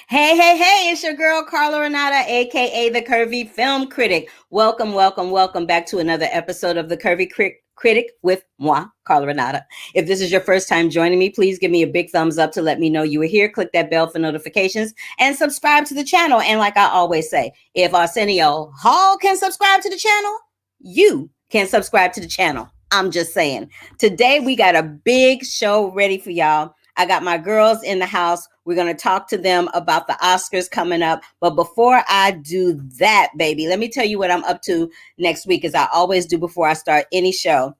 Hey, hey, hey, it's your girl, Carla Renata, aka the Curvy Film Critic. Welcome back to another episode of the Curvy Critic with moi, Carla Renata. If this is your first time joining me, please give me a big thumbs up to let me know you are here. Click that bell for notifications and subscribe to the channel. And like I always say, if Arsenio Hall can subscribe to the channel, you can subscribe to the channel. I'm just saying. Today, we got a big show ready for y'all. I got my girls in the house. We're going to talk to them about the Oscars coming up. But before I do that, baby, let me tell you what I'm up to next week, as I always do before I start any show.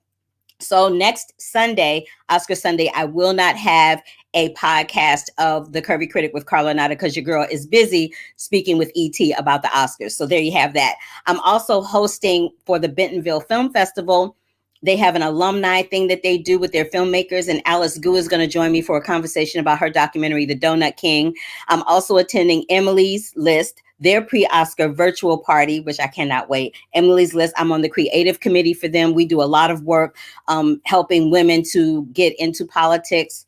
So next Sunday, Oscar Sunday, I will not have a podcast of the Curvy Critic with Carla Renata because your girl is busy speaking with ET about the Oscars. So there you have that. I'm also hosting for the Bentonville Film Festival. They have an alumni thing that they do with their filmmakers, and Alice Gu is going to join me for a conversation about her documentary, The Donut King. I'm also attending Emily's List, their pre-Oscar virtual party, which I cannot wait. Emily's List, I'm on the creative committee for them. We do a lot of work helping women to get into politics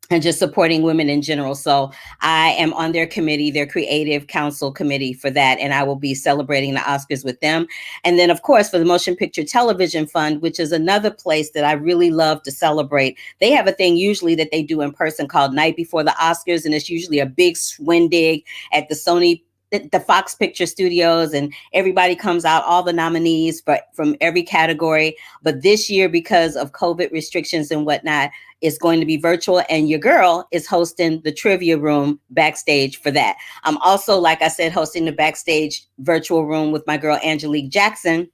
and just supporting women in general. So I am on their committee, their creative council committee for that. And I will be celebrating the Oscars with them. And then, of course, for the Motion Picture Television Fund, which is another place that I really love to celebrate. They have a thing usually that they do in person called Night Before the Oscars. And it's usually a big shindig at the Fox Picture Studios, and everybody comes out, all the nominees from every category. But this year, because of COVID restrictions and whatnot, it's going to be virtual, and your girl is hosting the trivia room backstage for that. I'm also, like I said, hosting the backstage virtual room with my girl Angelique Jackson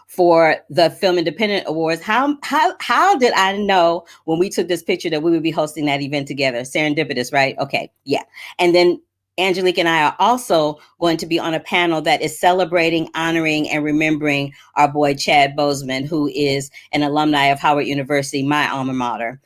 for the Film Independent Awards. How did I know when we took this picture that we would be hosting that event together? Serendipitous, right? Okay, yeah. And then Angelique and I are also going to be on a panel that is celebrating, honoring, and remembering our boy Chad Boseman, who is an alumni of Howard University, my alma mater.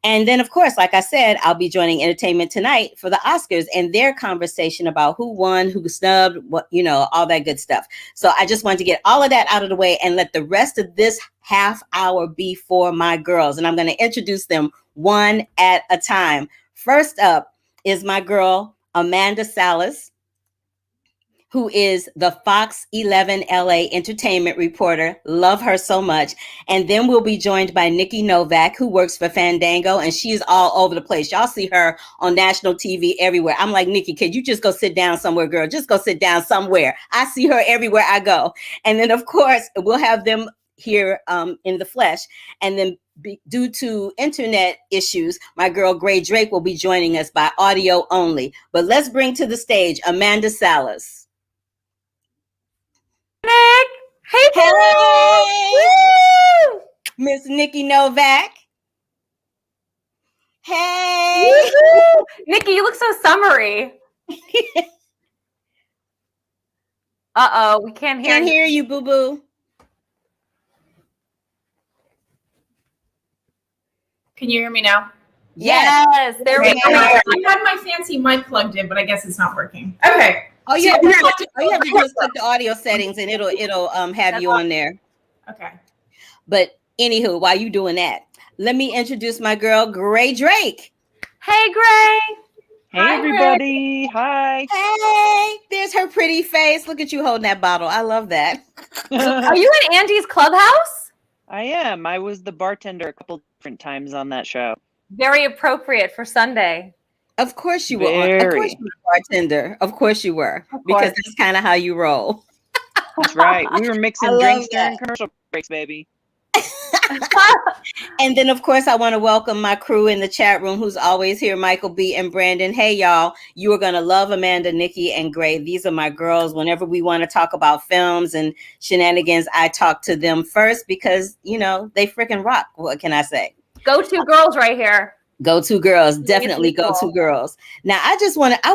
And then, of course, like I said, I'll be joining Entertainment Tonight for the Oscars and their conversation about who won, who snubbed, what, all that good stuff. So I just wanted to get all of that out of the way and let the rest of this half hour be for my girls. And I'm going to introduce them one at a time. First up is my girl, Amanda Salas, who is the Fox 11 LA entertainment reporter. Love her so much. And then we'll be joined by Nikki Novak, who works for Fandango, and she's all over the place. Y'all see her on national TV everywhere. I'm like, Nikki, could you just go sit down somewhere, girl? Just go sit down somewhere. I see her everywhere I go. And then, of course, we'll have them here in the flesh. And then due to internet issues, my girl Grae Drake will be joining us by audio only. But let's bring to the stage Amanda Salas. Nick! Hey! Miss Nikki Novak. Hey! Woo-hoo! Nikki, you look so summery. Uh-oh, we can't hear you. Can't hear you, boo-boo. Can you hear me now? Yes, there we go. I had my fancy mic plugged in, but I guess it's not working. Okay. All you have to do is click the audio settings, and it'll have you on there. Okay. But anywho, while you doing that, let me introduce my girl Grae Drake. Hey, Grae. Hey, everybody. Hi. Hey, there's her pretty face. Look at you holding that bottle. I love that. Are you in Andy's clubhouse? I am. I was the bartender a couple different times on that show. Very appropriate for Sunday. Of course you were. Of course you were a bartender. Of course you were. Because that's kind of how you roll. That's right. We were mixing drinks during commercial breaks, baby. And then, of course, I want to welcome my crew in the chat room who's always here, Michael B. and Brandon. Hey, y'all. You are going to love Amanda, Nikki, and Grae. These are my girls. Whenever we want to talk about films and shenanigans, I talk to them first because, they freaking rock. What can I say? Go-to girls right here. Go-to girls, definitely go-to girls. Now, I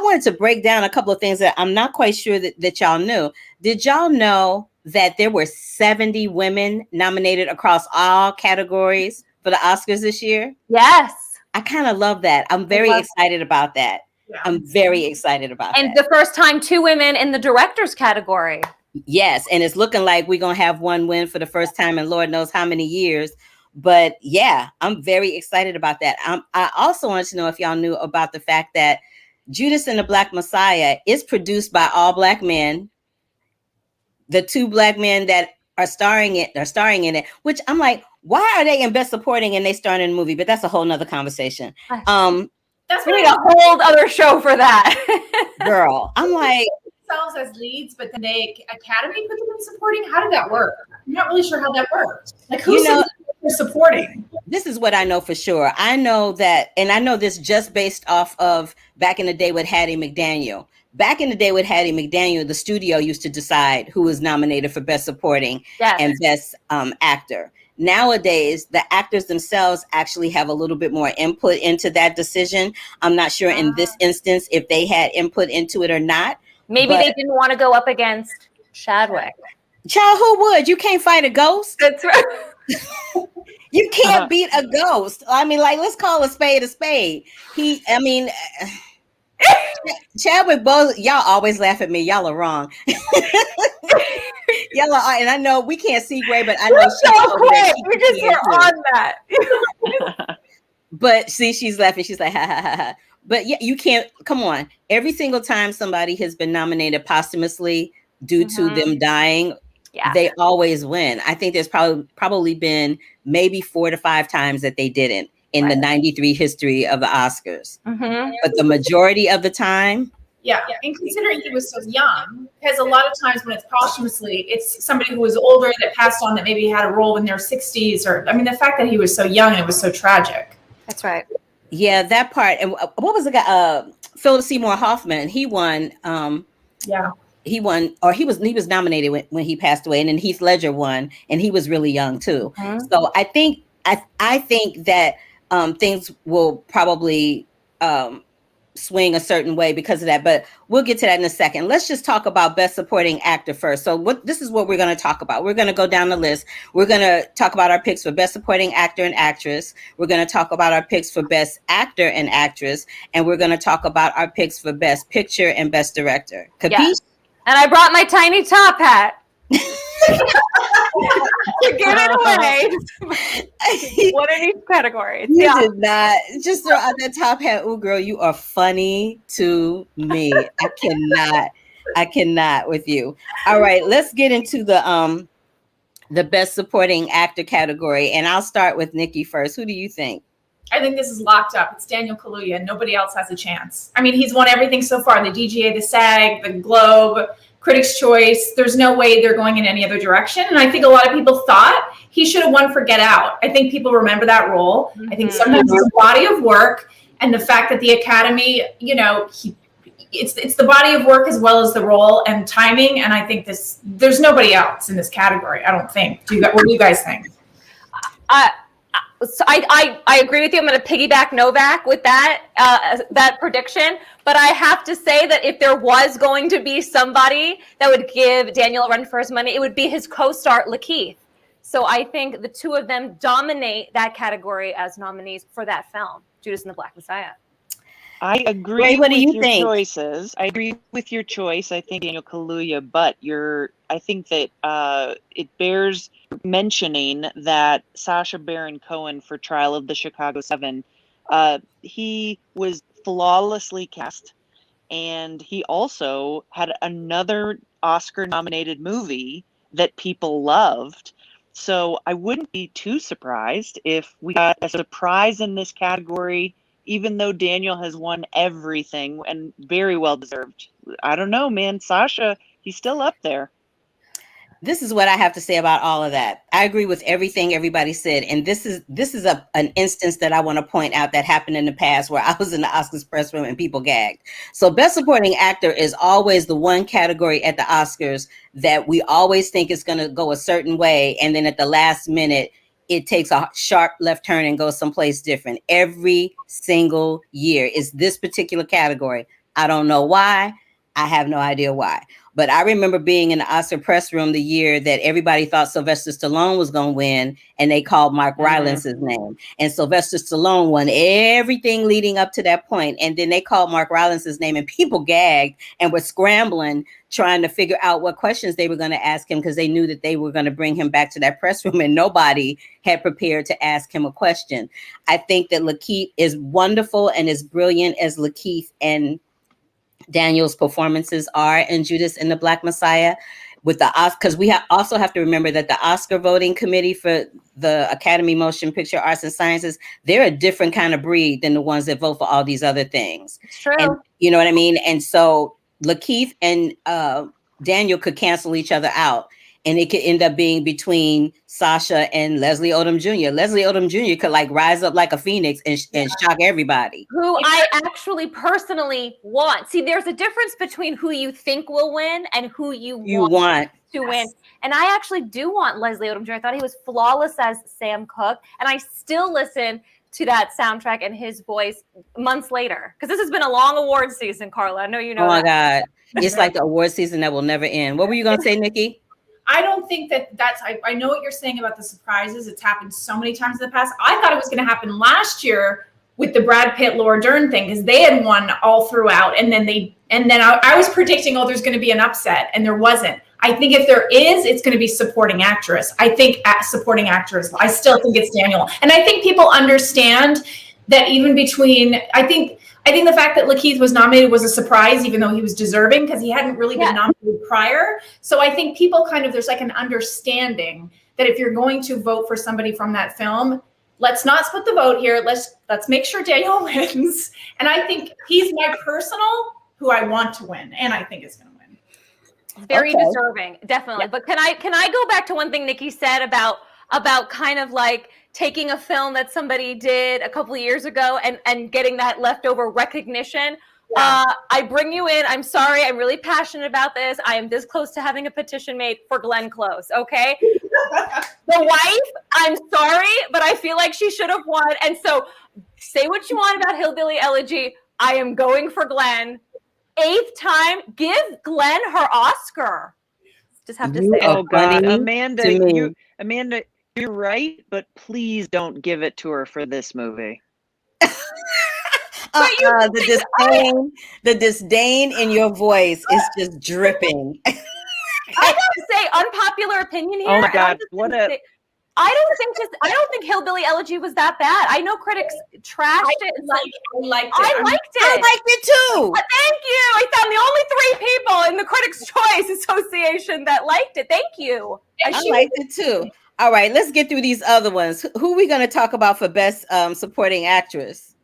wanted to break down a couple of things that I'm not quite sure that y'all knew. Did y'all know that there were 70 women nominated across all categories for the Oscars this year? Yes. I kind of love that. I'm very excited about that. Yeah. I'm very excited about that. And the first time 2 women in the director's category. Yes, and it's looking like we're going to have one win for the first time in Lord knows how many years. But yeah, I'm very excited about that. I also wanted to know if y'all knew about the fact that Judas and the Black Messiah is produced by all Black men. The 2 Black men that are starring in it, which I'm like, why are they in Best Supporting and they starring in a movie? But that's a whole nother conversation. That's We what need a whole other show for that. girl, I'm like, themselves as leads, but then they Academy put them in supporting. How did that work? I'm not really sure how that worked. Like, who's supporting? This is what I know for sure. I know that, and I know this just based off of back in the day with Hattie McDaniel. Back in the day with Hattie McDaniel, the studio used to decide who was nominated for Best Supporting and Best Actor. Nowadays, the actors themselves actually have a little bit more input into that decision. I'm not sure in this instance if they had input into it or not. Maybe they didn't want to go up against Chadwick. Child, who would? You can't fight a ghost. That's right. You can't beat a ghost. I mean, like, let's call a spade a spade. Chadwick Boseman, y'all always laugh at me. Y'all are wrong. Y'all are, and I know we can't see Grae, but I know she's over there. We just were on that. But see, she's laughing. She's like, ha, ha, ha, ha. But yeah, you can't, come on. Every single time somebody has been nominated posthumously due to them dying, they always win. I think there's probably been maybe 4 to 5 times that they didn't in the 93 history of the Oscars. But the majority of the time. Yeah, and considering he was so young, because a lot of times when it's posthumously, it's somebody who was older that passed on that maybe had a role in their 60s, or the fact that he was so young and it was so tragic. That's right. Yeah, that part. And what was the guy? Philip Seymour Hoffman. He won. He won, or he was nominated when he passed away, and then Heath Ledger won, and he was really young too. So I think that things will probably swing a certain way because of that, but we'll get to that in a second. Let's just talk about Best Supporting Actor first. So this is what we're going to talk about. We're going to go down the list. We're going to talk about our picks for Best Supporting Actor and Actress. We're going to talk about our picks for Best Actor and Actress, and we're going to talk about our picks for Best Picture and Best Director. Capiche? Yeah. And I brought my tiny top hat. To give it away. One in each category. You did not just throw out that top hat. Ooh, girl, you are funny to me. I cannot with you. All right, let's get into the Best Supporting Actor category, and I'll start with Nikki first. Who do you think? I think this is locked up. It's Daniel Kaluuya, and nobody else has a chance. He's won everything so far: the DGA, the SAG, the Globe, Critics' Choice. There's no way they're going in any other direction. And I think a lot of people thought he should have won for Get Out. I think people remember that role. I think sometimes it's a body of work, and the fact that the Academy, it's the body of work as well as the role and timing. And I think there's nobody else in this category. I don't think. What do you guys think? So I agree with you. I'm going to piggyback Novak with that prediction. But I have to say that if there was going to be somebody that would give Daniel a run for his money, it would be his co-star Lakeith. So I think the two of them dominate that category as nominees for that film, Judas and the Black Messiah. I agree Grae, what do you your think? Choices. I agree with your choice. I think Daniel Kaluuya, but I think that it bears mentioning that Sasha Baron Cohen for Trial of the Chicago 7, he was flawlessly cast, and he also had another Oscar-nominated movie that people loved. So I wouldn't be too surprised if we got a surprise in this category, even though Daniel has won everything and very well deserved. I don't know, man. Sasha, he's still up there. This is what I have to say about all of that. I agree with everything everybody said. And this is an instance that I want to point out that happened in the past where I was in the Oscars press room and people gagged. So Best Supporting Actor is always the one category at the Oscars that we always think is going to go a certain way. And then at the last minute, it takes a sharp left turn and goes someplace different. Every single year is this particular category. I don't know why. I have no idea why. But I remember being in the Oscar press room the year that everybody thought Sylvester Stallone was going to win, and they called Mark Rylance's name. And Sylvester Stallone won everything leading up to that point. And then they called Mark Rylance's name, and people gagged and were scrambling, trying to figure out what questions they were going to ask him because they knew that they were going to bring him back to that press room, and nobody had prepared to ask him a question. I think that Lakeith is wonderful and as brilliant as Lakeith and Daniel's performances are in Judas and the Black Messiah. With the because we also have to remember that the Oscar voting committee for the Academy Motion Picture Arts and Sciences, they're a different kind of breed than the ones that vote for all these other things. It's true. And you know what I mean? And so Lakeith and Daniel could cancel each other out. And it could end up being between Sasha and Leslie Odom Jr. Leslie Odom Jr. could like rise up like a phoenix and shock everybody. Who I actually personally want. See, there's a difference between who you think will win and who you want to win. And I actually do want Leslie Odom Jr. I thought he was flawless as Sam Cooke. And I still listen to that soundtrack and his voice months later. Because this has been a long award season, Carla. I know you know. Oh my God. It's like the award season that will never end. What were you going to say, Nikki? I don't think that's, I know what you're saying about the surprises. It's happened so many times in the past. I thought it was going to happen last year with the Brad Pitt, Laura Dern thing, because they had won all throughout. And then I was predicting, there's going to be an upset, and there wasn't. I think if there is, it's going to be supporting actress. I think supporting actress, I still think it's Daniel. And I think people understand that even between, I think the fact that Lakeith was nominated was a surprise, even though he was deserving, because he hadn't really been nominated prior. So I think people there's like an understanding that if you're going to vote for somebody from that film, let's not split the vote here. Let's make sure Daniel wins. And I think he's my personal who I want to win, and I think is going to win. Very deserving, definitely. Yeah. But can I go back to one thing Nikki said about kind of like taking a film that somebody did a couple of years ago and getting that leftover recognition. Yeah. I bring you in. I'm sorry. I'm really passionate about this. I am this close to having a petition made for Glenn Close. Okay. The wife, I'm sorry, but I feel like she should have won. And so say what you want about Hillbilly Elegy. I am going for Glenn. 8th time. Give Glenn her Oscar. Just have to say. Oh God, Amanda, you're right, but please don't give it to her for this movie. The disdain in your voice is just dripping. I gotta say, unpopular opinion here. Oh my God, I don't think Hillbilly Elegy was that bad. I know critics trashed it. I liked it. I liked it too. Thank you. I found the only 3 people in the Critics' Choice Association that liked it. Thank you. I liked it too. All right, let's get through these other ones. Who are we going to talk about for Best Supporting Actress?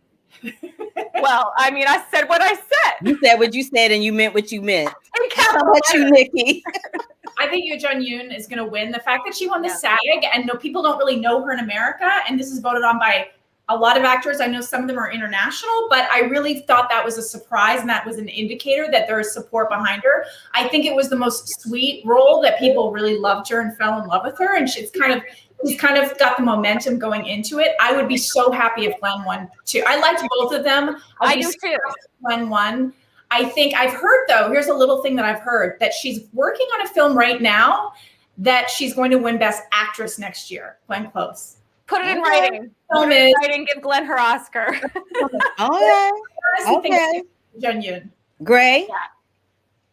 Well, I mean, I said what I said. You said what you said, and you meant what you meant. How about you, Nikki? I think Yoo Jung-yoon is going to win. The fact that she won the SAG, and people don't really know her in America, and this is voted on by a lot of actors. I know some of them are international, but I really thought that was a surprise, and that was an indicator that there is support behind her. I think it was the most sweet role that people really loved her and fell in love with her, and she's kind of got the momentum going into it. I would be so happy if Glenn won too. I liked both of them. I do too. Glenn won. I think I've heard, though, here's a little thing that I've heard, that she's working on a film right now that she's going to win Best Actress next year. Glenn Close. Put it in writing. Put it in writing. Give Glenn her Oscar. Okay. Jung-yoon. Grae? Yeah.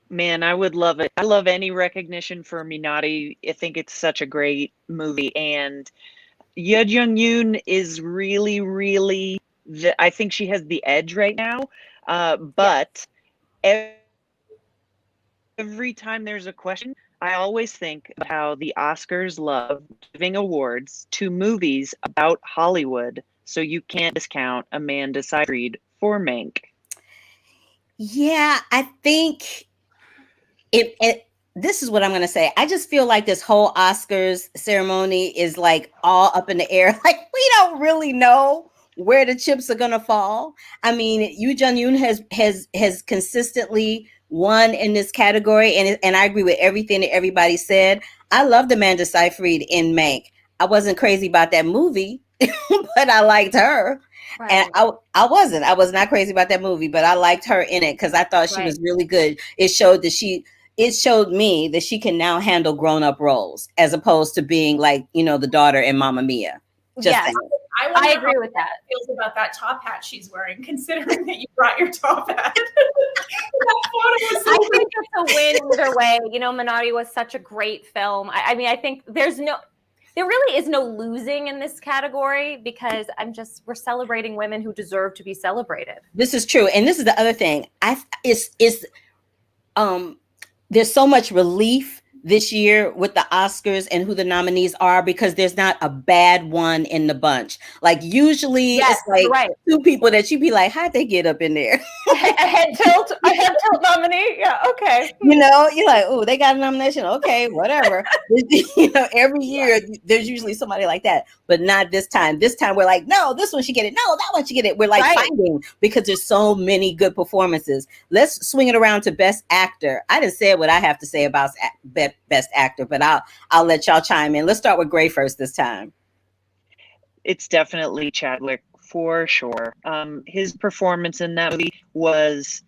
Man, I would love it. I love any recognition for Minari. I think it's such a great movie. And Yoo Jung-yoon is really, really, I think she has the edge right now. But every time there's a question, I always think about how the Oscars love giving awards to movies about Hollywood. So you can't discount Amanda Seyfried for Mank. Yeah, I think this is what I'm going to say. I just feel like this whole Oscars ceremony is like all up in the air. Like, we don't really know where the chips are going to fall. I mean, Yoo Jung-yoon has consistently won in this category, and I agree with everything that everybody said. I loved Amanda Seyfried in Mank. I wasn't crazy about that movie, but I liked her. Right. And I was not crazy about that movie, but I liked her in it because I thought she was really good. It showed me that she can now handle grown-up roles as opposed to being like, the daughter in Mamma Mia. I agree with that. Feels about that top hat she's wearing, considering that you brought your top hat. I think it's a win either way. Minari was such a great film. I mean, I think there's no. there really is no losing in this category because we're celebrating women who deserve to be celebrated. This is true. And this is the other thing. There's so much relief this year with the Oscars and who the nominees are because there's not a bad one in the bunch. Like usually it's like two people that you'd be like, how'd they get up in there? a head tilt nominee. Yeah, okay. You know, you're like, oh, they got a nomination. Okay, whatever. You know, every year there's usually somebody like that, but not this time. This time we're like, no, this one should get it. No, that one should get it. We're like fighting because there's so many good performances. Let's swing it around to Best Actor. I didn't say what I have to say about Best Actor, but I'll let y'all chime in. Let's start with Grae first this time. It's definitely Chadwick for sure. His performance in that movie was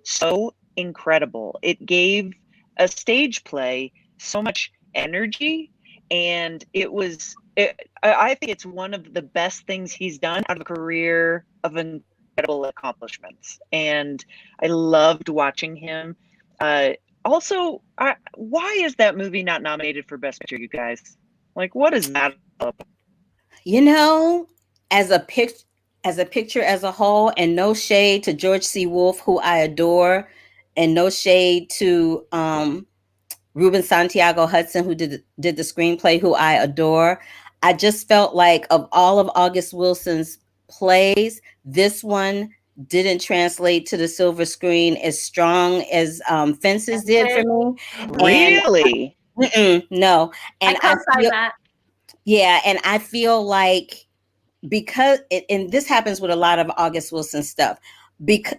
so incredible. It gave a stage play so much energy, and I think it's one of the best things he's done out of a career of incredible accomplishments, and I loved watching him. Also, why is that movie not nominated for Best Picture, you guys? Like, what is that up? You know, as a picture as a whole, and no shade to George C. Wolfe, who I adore, and no shade to Ruben Santiago Hudson, who did the screenplay, who I adore. I just felt like of all of August Wilson's plays, this one didn't translate to the silver screen as strong as Fences did for me. Really? No. And I feel that. Yeah, and I feel like because and this happens with a lot of August Wilson stuff.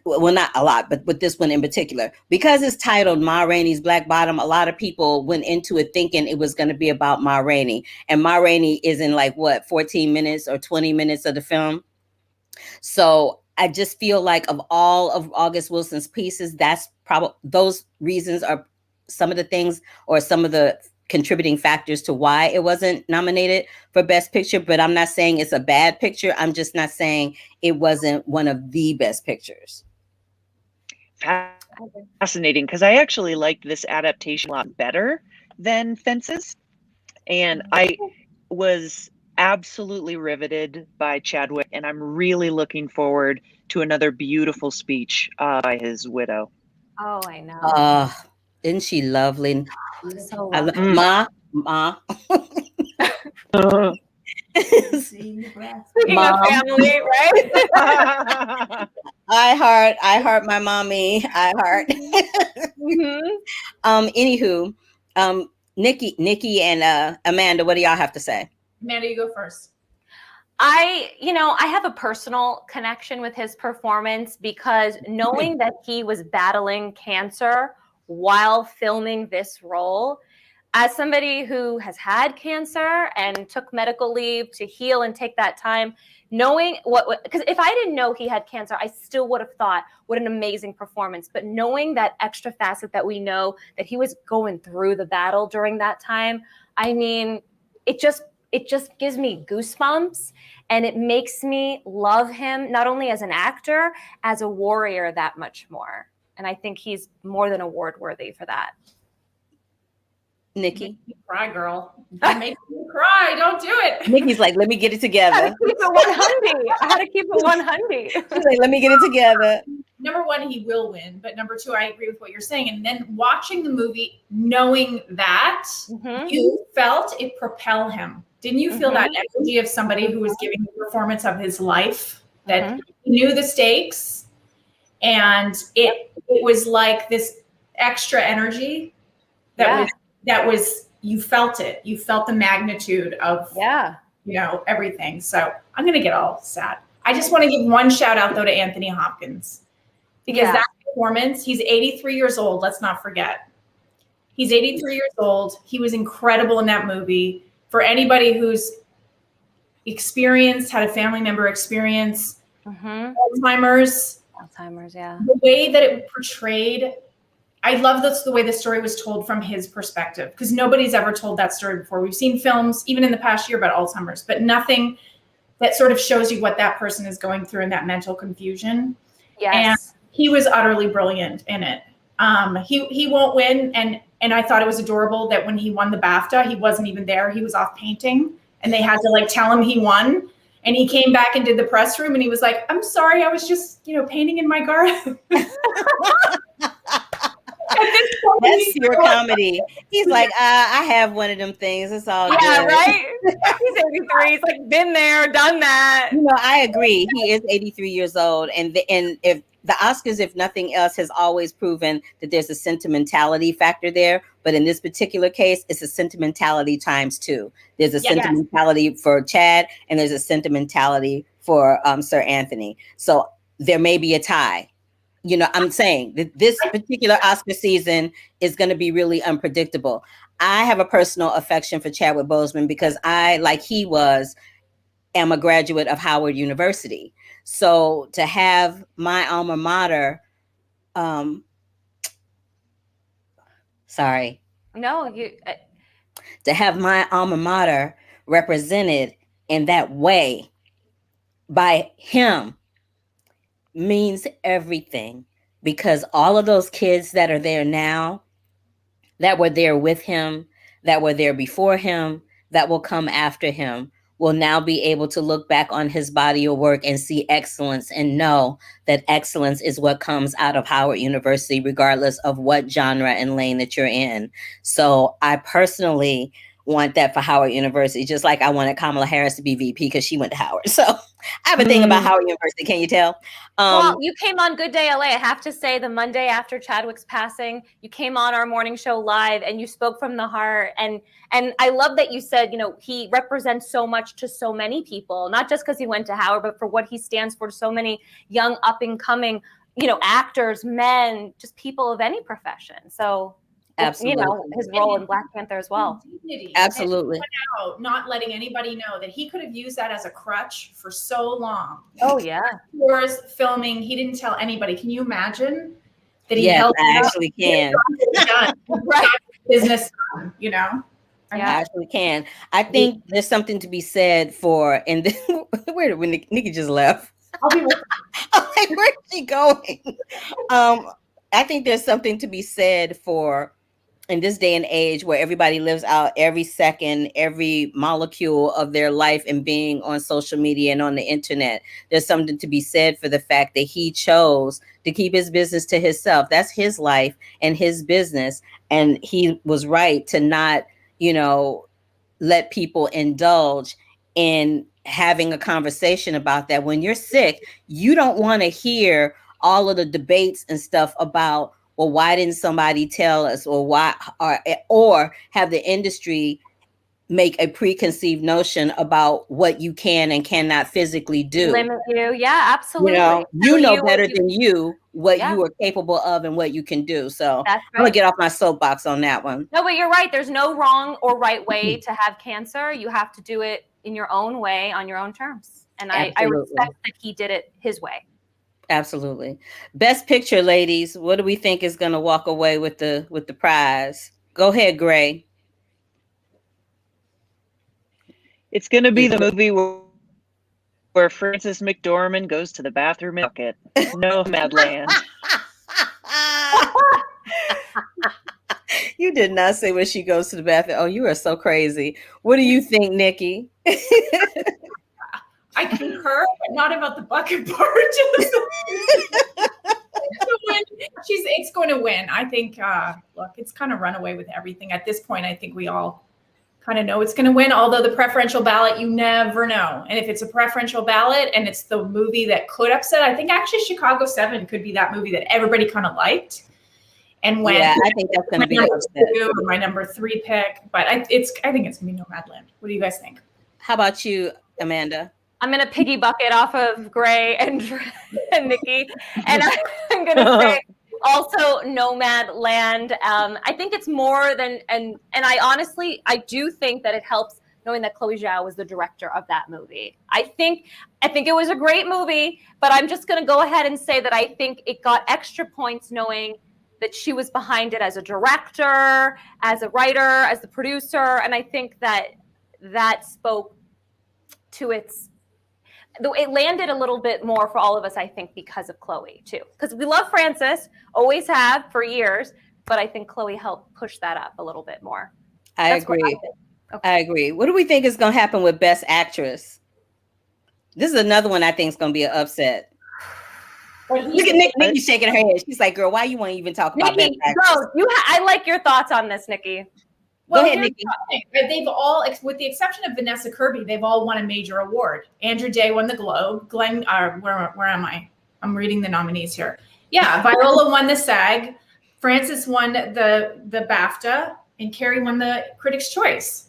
Well, not a lot, but with this one in particular, because it's titled Ma Rainey's Black Bottom, a lot of people went into it thinking it was going to be about Ma Rainey, and Ma Rainey is in like 14 minutes or 20 minutes of the film. So I just feel like of all of August Wilson's pieces, that's probably those reasons are some of the things or some of the contributing factors to why it wasn't nominated for Best Picture. But I'm not saying it's a bad picture. I'm just not saying it wasn't one of the best pictures. Fascinating, because I actually liked this adaptation a lot better than Fences, and I was absolutely riveted by Chadwick, and I'm really looking forward to another beautiful speech by his widow. Oh, I know. Isn't she lovely? So Ma. Speaking of family, right? I heart my mommy. I heart. Anywho, Nikki and Amanda, what do y'all have to say? Amanda, you go first. I have a personal connection with his performance because knowing that he was battling cancer while filming this role, as somebody who has had cancer and took medical leave to heal and take that time, knowing because if I didn't know he had cancer, I still would have thought, what an amazing performance. But knowing that extra facet that we know that he was going through the battle during that time, I mean, it just gives me goosebumps, and it makes me love him not only as an actor, as a warrior that much more. And I think he's more than award worthy for that. Nikki? Make me cry, girl. Don't make me cry. Don't do it. Nikki's like, let me get it together. I had to keep it 100. She's like, let me get it together. Number one, he will win. But number two, I agree with what you're saying. And then watching the movie, knowing that, you felt it propel him. Didn't you feel that energy of somebody who was giving the performance of his life, that he knew the stakes, and it was like this extra energy that was you felt it. You felt the magnitude of everything. So I'm gonna get all sad. I just want to give one shout out though to Anthony Hopkins, because that performance, he's 83 years old. Let's not forget. He's 83 years old. He was incredible in that movie. For anybody who's had a family member experience Alzheimer's, the way that it portrayed, I love the way the story was told from his perspective, because nobody's ever told that story before. We've seen films, even in the past year, about Alzheimer's, but nothing that sort of shows you what that person is going through and that mental confusion. Yes. And he was utterly brilliant in it. He won't win, and I thought it was adorable that when he won the BAFTA, he wasn't even there. He was off painting. and they had to like tell him he won. And he came back and did the press room, and he was like, "I'm sorry, I was just, painting in my garden." That's pure comedy. He's like, I have one of them things. It's all good. Right? He's 83. He's like, been there, done that. I agree. He is 83 years old. And if the Oscars, if nothing else, has always proven that there's a sentimentality factor there. But in this particular case, it's a sentimentality times two. There's a sentimentality for Chad, and there's a sentimentality for Sir Anthony. So there may be a tie. I'm saying that this particular Oscar season is going to be really unpredictable. I have a personal affection for Chadwick Boseman because I, like he was, am a graduate of Howard University. So to have my alma mater, to have my alma mater represented in that way by him means everything, because all of those kids that are there now, that were there with him, that were there before him, that will come after him, will now be able to look back on his body of work and see excellence and know that excellence is what comes out of Howard University, regardless of what genre and lane that you're in. So I personally want that for Howard University, just like I wanted Kamala Harris to be VP because she went to Howard. So I have a thing about Howard University. Can you tell? Well, you came on Good Day LA. I have to say, the Monday after Chadwick's passing, you came on our morning show live and you spoke from the heart. And I love that you said, he represents so much to so many people, not just because he went to Howard, but for what he stands for to so many young up and coming, actors, men, just people of any profession. So absolutely, his role in Black Panther as well. Dignity. Absolutely. Not letting anybody know that he could have used that as a crutch for so long. Oh yeah. Wars filming, he didn't tell anybody. Can you imagine that he yes, held I actually can. Right. Business, I actually can. I think there's something to be said for, and where when Nikki just left. I'll be I'm like, where's she going? I think there's something to be said for, in this day and age where everybody lives out every second, every molecule of their life and being on social media and on the internet. There's something to be said for the fact that he chose to keep his business to himself. That's his life and his business. And he was right to not, let people indulge in having a conversation about that. When you're sick, you don't want to hear all of the debates and stuff about, well, why didn't somebody tell us, or why, or have the industry make a preconceived notion about what you can and cannot physically do. Limit you. Yeah, absolutely. You know better than you what you are capable of and what you can do. So I'm going to get off my soapbox on that one. No, but you're right. There's no wrong or right way to have cancer. You have to do it in your own way, on your own terms. And I respect that he did it his way. Absolutely. Best Picture, ladies. What do we think is going to walk away with the prize? Go ahead, Grae. It's going to be the movie where Frances McDormand goes to the bathroom bucket. Nomadland. You did not say when she goes to the bathroom. Oh, you are so crazy. What do you think, Nikki? I concur, but not about the bucket part. It's going to win. I think, look, it's kind of run away with everything. At this point, I think we all kind of know it's going to win, although the preferential ballot, you never know. And if it's a preferential ballot and it's the movie that could upset, I think actually Chicago 7 could be that movie that everybody kind of liked. And when I think that's going to be my number 3 pick, but I think it's going to be Nomadland. What do you guys think? How about you, Amanda? I'm going to piggy bucket off of Grae and Nikki, and I'm going to say also Nomadland. I think it's more than, and I do think that it helps knowing that Chloe Zhao was the director of that movie. I think it was a great movie, but I'm just going to go ahead and say that I think it got extra points knowing that she was behind it as a director, as a writer, as the producer, and I think that spoke to it landed a little bit more for all of us, I think, because of Chloe too. Because we love Frances, always have for years, but I think Chloe helped push that up a little bit more. I agree. I agree. What do we think is going to happen with Best Actress? This is another one I think is going to be an upset. Look at Nikki shaking her head. She's like, "Girl, why you want to even talk about Best Nikki, Actress?" go. I like your thoughts on this, Nikki. Well, go ahead, Nikki. They've all, with the exception of Vanessa Kirby, they've all won a major award. Andrew Day won the Globe. Glenn, where am I? I'm reading the nominees here. Yeah, Viola won the SAG. Frances won the BAFTA, and Carrie won the Critics' Choice.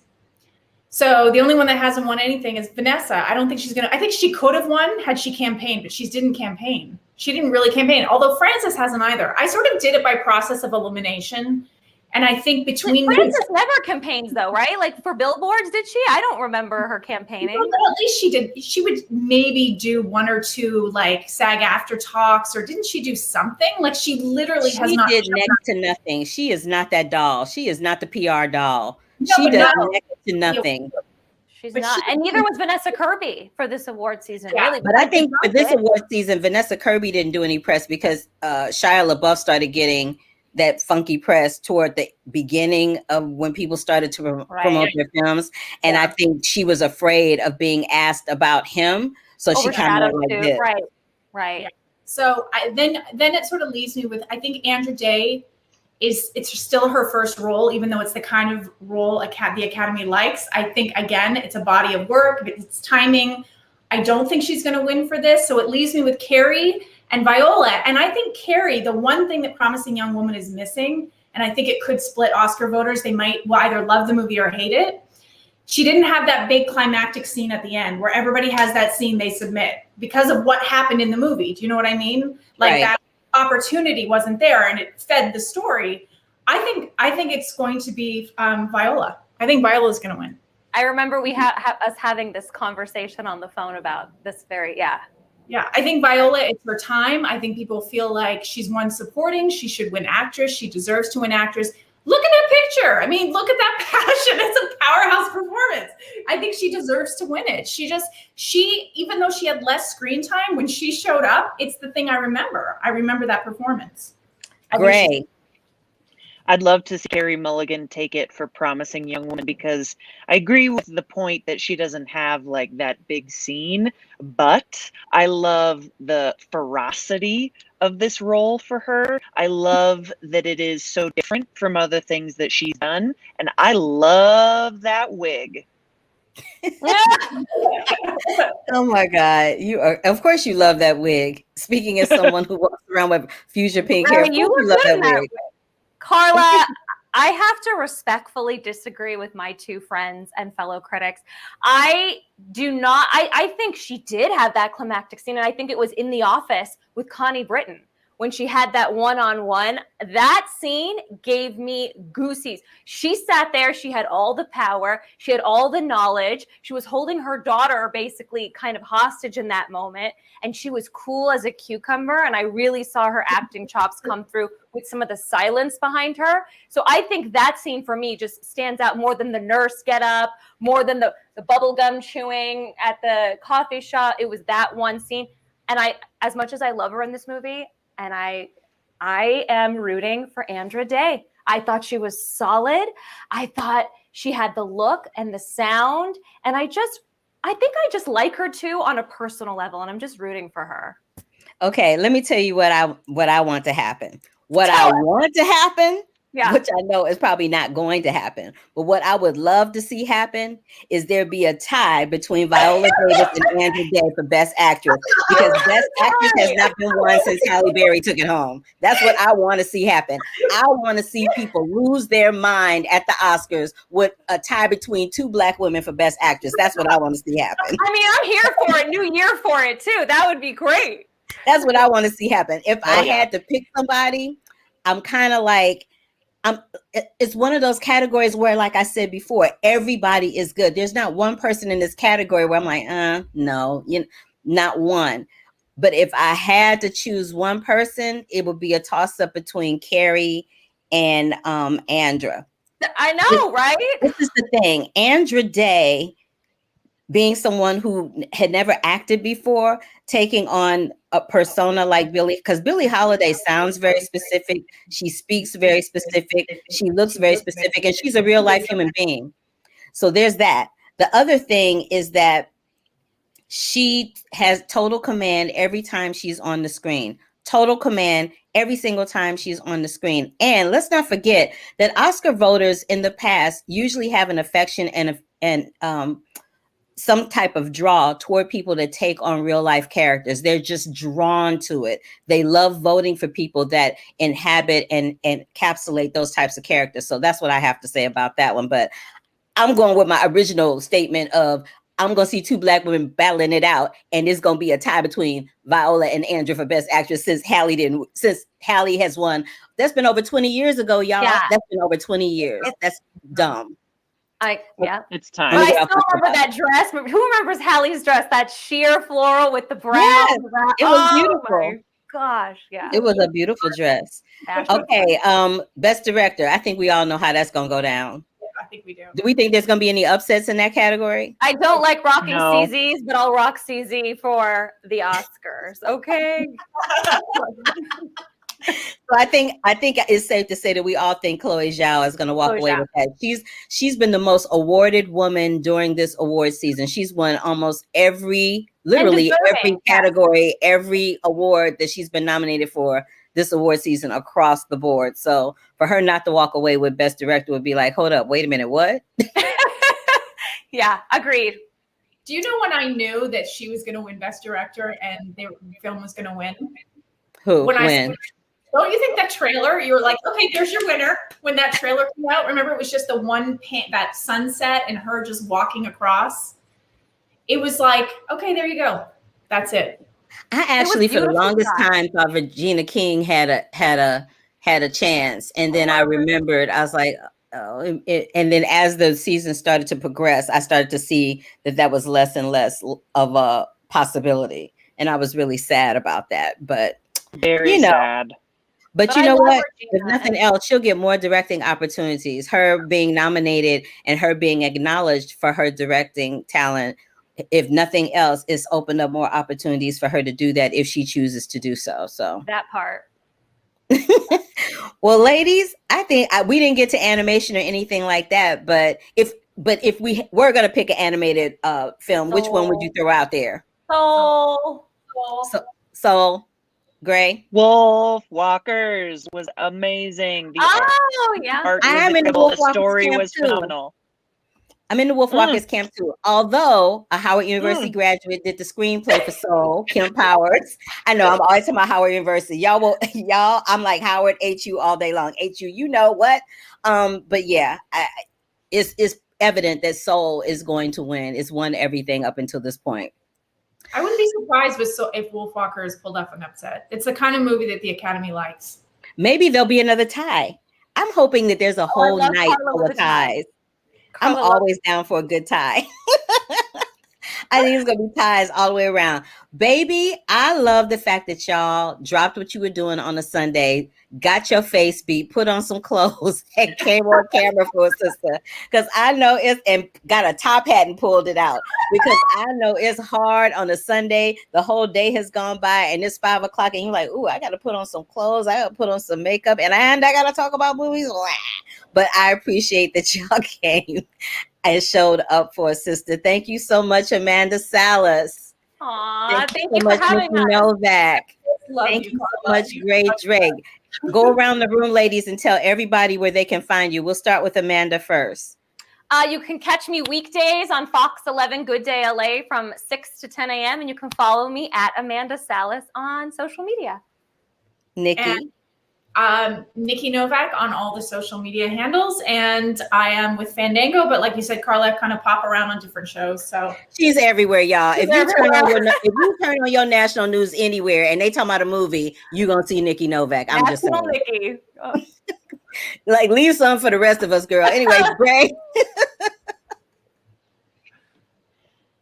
So the only one that hasn't won anything is Vanessa. I don't think she's gonna. I think she could have won had she campaigned, but she didn't campaign. She didn't really campaign. Although Frances hasn't either. I sort of did it by process of elimination. And I think between Frances never campaigns though, right? Like for billboards, did she? I don't remember her campaigning. Well, but at least she did. She would maybe do one or two like SAG after talks, or didn't she do something? Like she literally has not. She did next to nothing. She is not that doll. She is not the PR doll. No, she does next to nothing. She's not, and neither was Vanessa Kirby for this award season. Yeah, really, but I think for this award season, Vanessa Kirby didn't do any press because Shia LaBeouf started getting that funky press toward the beginning of when people started to promote their films, and I think she was afraid of being asked about him, so she kind of like this. Right. Yeah. So then it sort of leaves me with, I think Andra Day it's still her first role, even though it's the kind of role the Academy likes. I think, again, it's a body of work, it's timing. I don't think she's going to win for this. So it leaves me with Carrie and Viola. And I think Carrie, the one thing that Promising Young Woman is missing, and I think it could split Oscar voters, they might either love the movie or hate it. She didn't have that big climactic scene at the end where everybody has that scene they submit because of what happened in the movie. Do you know what I mean? Like that opportunity wasn't there and it fed the story. I think it's going to be Viola. I think Viola is going to win. I remember we had us having this conversation on the phone about this Yeah, I think Viola, it's her time. I think people feel like she's won supporting. She should win actress. She deserves to win actress. Look at that picture. I mean, look at that passion. It's a powerhouse performance. I think she deserves to win it. She, even though she had less screen time, when she showed up, it's the thing I remember. I remember that performance. Great. I'd love to see Carey Mulligan take it for Promising Young Woman because I agree with the point that she doesn't have like that big scene, but I love the ferocity of this role for her. I love that it is so different from other things that she's done, and I love that wig. Oh my God. Of course you love that wig. Speaking as someone who walks around with fuchsia pink hair, you love that wig. Carla, I have to respectfully disagree with my two friends and fellow critics. I think she did have that climactic scene, and I think it was in The Office with Connie Britton when she had that one-on-one. That scene gave me goosies. She sat there, she had all the power, she had all the knowledge, she was holding her daughter basically kind of hostage in that moment, and she was cool as a cucumber, and I really saw her acting chops come through with some of the silence behind her. So I think that scene for me just stands out more than the nurse get up, more than the bubblegum chewing at the coffee shop. It was that one scene. And as much as I love her in this movie, and I am rooting for Andra Day. I thought she was solid. I thought she had the look and the sound. And I think I just like her too on a personal level. And I'm just rooting for her. Okay, let me tell you what I want to happen. What I want to happen, which I know is probably not going to happen, but what I would love to see happen is there be a tie between Viola Davis and Andra Day for Best Actress, because Best Actress has not been won since Halle Berry took it home. That's what I want to see happen. I want to see people lose their mind at the Oscars with a tie between two Black women for Best Actress. That's what I want to see happen. I mean, I'm here for it. New Year for it too. That would be great. That's what I want to see happen. If I had to pick somebody, I'm kind of like, it's one of those categories where, like I said before, everybody is good. There's not one person in this category where I'm like, no, not one. But if I had to choose one person, it would be a toss-up between Carrie and Andra. I know, right? This is the thing. Andra Day, being someone who had never acted before, taking on a persona like Billie, because Billie Holiday sounds very specific. She speaks very specific. She looks very specific, and she's a real life human being. So there's that. The other thing is that she has total command every time she's on the screen. Total command every single time she's on the screen. And let's not forget that Oscar voters in the past usually have an affection and some type of draw toward people that take on real life characters. They're just drawn to it. They love voting for people that inhabit and encapsulate those types of characters. So that's what I have to say about that one. But I'm going with my original statement of I'm going to see two Black women battling it out, and it's going to be a tie between Viola and Andrew for Best Actress since Halle has won. That's been over 20 years ago, y'all. Yeah. That's been over 20 years. That's dumb. It's time. But I still remember that dress. Who remembers Hallie's dress? That sheer floral with the brown. Yes, it was beautiful. My gosh, yeah. It was a beautiful dress. Okay, Best Director. I think we all know how that's going to go down. I think we do. Do we think there's going to be any upsets in that category? I don't like rocking No. CZs, but I'll rock CZ for the Oscars. Okay. So I think it's safe to say that we all think Chloe Zhao is going to walk away with that. She's been the most awarded woman during this award season. She's won almost literally every category, every award that she's been nominated for this award season across the board. So for her not to walk away with Best Director would be like, hold up, wait a minute, what? Yeah, agreed. Do you know when I knew that she was going to win Best Director and the film was going to win? Who? When? Don't you think that trailer, you were like, okay, there's your winner. When that trailer came out, remember it was just the one that sunset and her just walking across. It was like, okay, there you go. That's it. I actually, for the longest time, thought Regina King had a chance, and then I remembered. I was like, oh. And then as the season started to progress, I started to see that was less and less of a possibility, and I was really sad about that. But very sad. But you know what? If nothing else, she'll get more directing opportunities. Her being nominated and her being acknowledged for her directing talent, if nothing else, it's opened up more opportunities for her to do that if she chooses to do so. So that part. Well, ladies, I think we didn't get to animation or anything like that. But if we were going to pick an animated film, which one would you throw out there? Soul. Grae? Wolf Walkers was amazing. The art was incredible. The story was phenomenal. I'm in the Wolf Walkers camp too. Although a Howard University graduate did the screenplay for Soul, Kim Powers. I know I'm always talking about Howard University. Y'all, I'm like Howard HU all day long. HU, you know what? But yeah, it's evident that Soul is going to win. It's won everything up until this point. I wouldn't be surprised if Wolfwalkers pulled off an upset. It's the kind of movie that the Academy likes. Maybe there'll be another tie. I'm hoping that there's a whole night full of ties. I'm always down for a good tie. I think it's going to be ties all the way around. Baby, I love the fact that y'all dropped what you were doing on a Sunday, got your face beat, put on some clothes, and came on camera for a sister. Because I know and got a top hat and pulled it out. Because I know it's hard on a Sunday. The whole day has gone by and it's 5 o'clock and you're like, ooh, I got to put on some clothes. I got to put on some makeup and I got to talk about movies. But I appreciate that y'all came and showed up for a sister. Thank you so much, Amanda Salas. Thank you so for much, having Nikki us. Novak. Thank you so much, Grae Drake. Go around the room, ladies, and tell everybody where they can find you. We'll start with Amanda first. You can catch me weekdays on Fox 11 Good Day LA from 6 to 10 a.m. And you can follow me at Amanda Salas on social media. Nikki? And, Nikki Novak on all the social media handles. And I am with Fandango. But like you said, Carla, I kind of pop around on different shows. So she's everywhere, y'all. If you turn on your national news anywhere and they talking about a movie, you're going to see Nikki Novak. I'm just saying. Nikki. Like, leave some for the rest of us, girl. Anyway, Grae.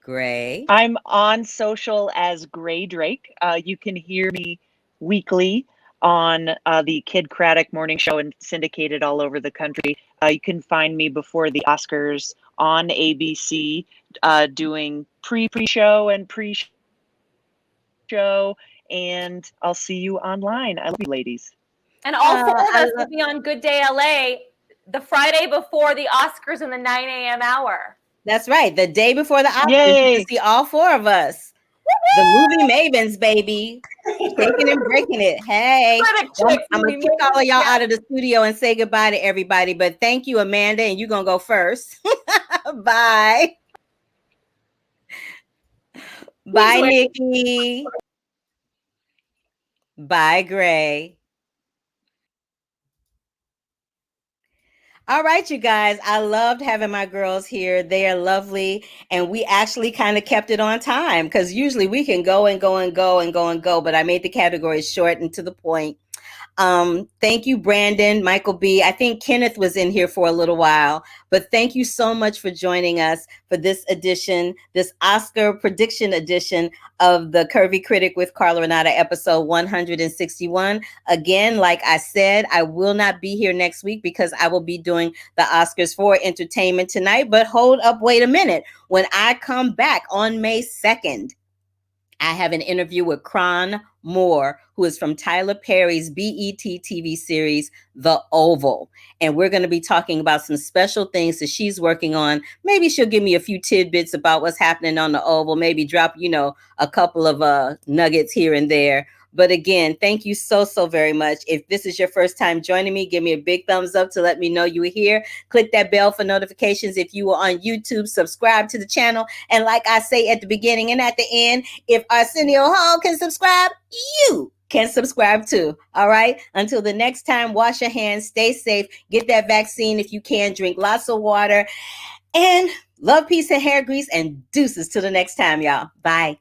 Grae. I'm on social as Grae Drake. You can hear me weekly on the Kid Critic morning show and syndicated all over the country. You can find me before the Oscars on ABC doing pre-show and pre-show. And I'll see you online. I love you, ladies. And all four of us will be on Good Day LA the Friday before the Oscars in the 9 a.m. hour. That's right. The day before the Oscars, Yay. you can see all four of us. The movie mavens, baby. Taking and breaking it. Hey, I'm going to kick all of y'all out of the studio and say goodbye to everybody. But thank you, Amanda. And you're going to go first. Bye. Bye, Nikki. Bye, Grae. All right, you guys. I loved having my girls here. They are lovely. And we actually kind of kept it on time because usually we can go and go and go and go and go. But I made the categories short and to the point. Thank you, Brandon, Michael B. I think Kenneth was in here for a little while, but thank you so much for joining us for this edition, this Oscar prediction edition of the Curvy Critic with Carla Renata, episode 161. Again, like I said, I will not be here next week because I will be doing the Oscars for Entertainment tonight, but hold up, wait a minute. When I come back on May 2nd, I have an interview with Cron Moore, who is from Tyler Perry's BET TV series, The Oval. And we're going to be talking about some special things that she's working on. Maybe she'll give me a few tidbits about what's happening on The Oval, maybe drop, a couple of nuggets here and there. But again, thank you so, so very much. If this is your first time joining me, give me a big thumbs up to let me know you were here. Click that bell for notifications. If you are on YouTube, subscribe to the channel. And like I say at the beginning and at the end, if Arsenio Hall can subscribe, you can subscribe too. All right. Until the next time, wash your hands, stay safe, get that vaccine if you can, drink lots of water, and love, peace, and hair grease, and deuces till the next time, y'all. Bye.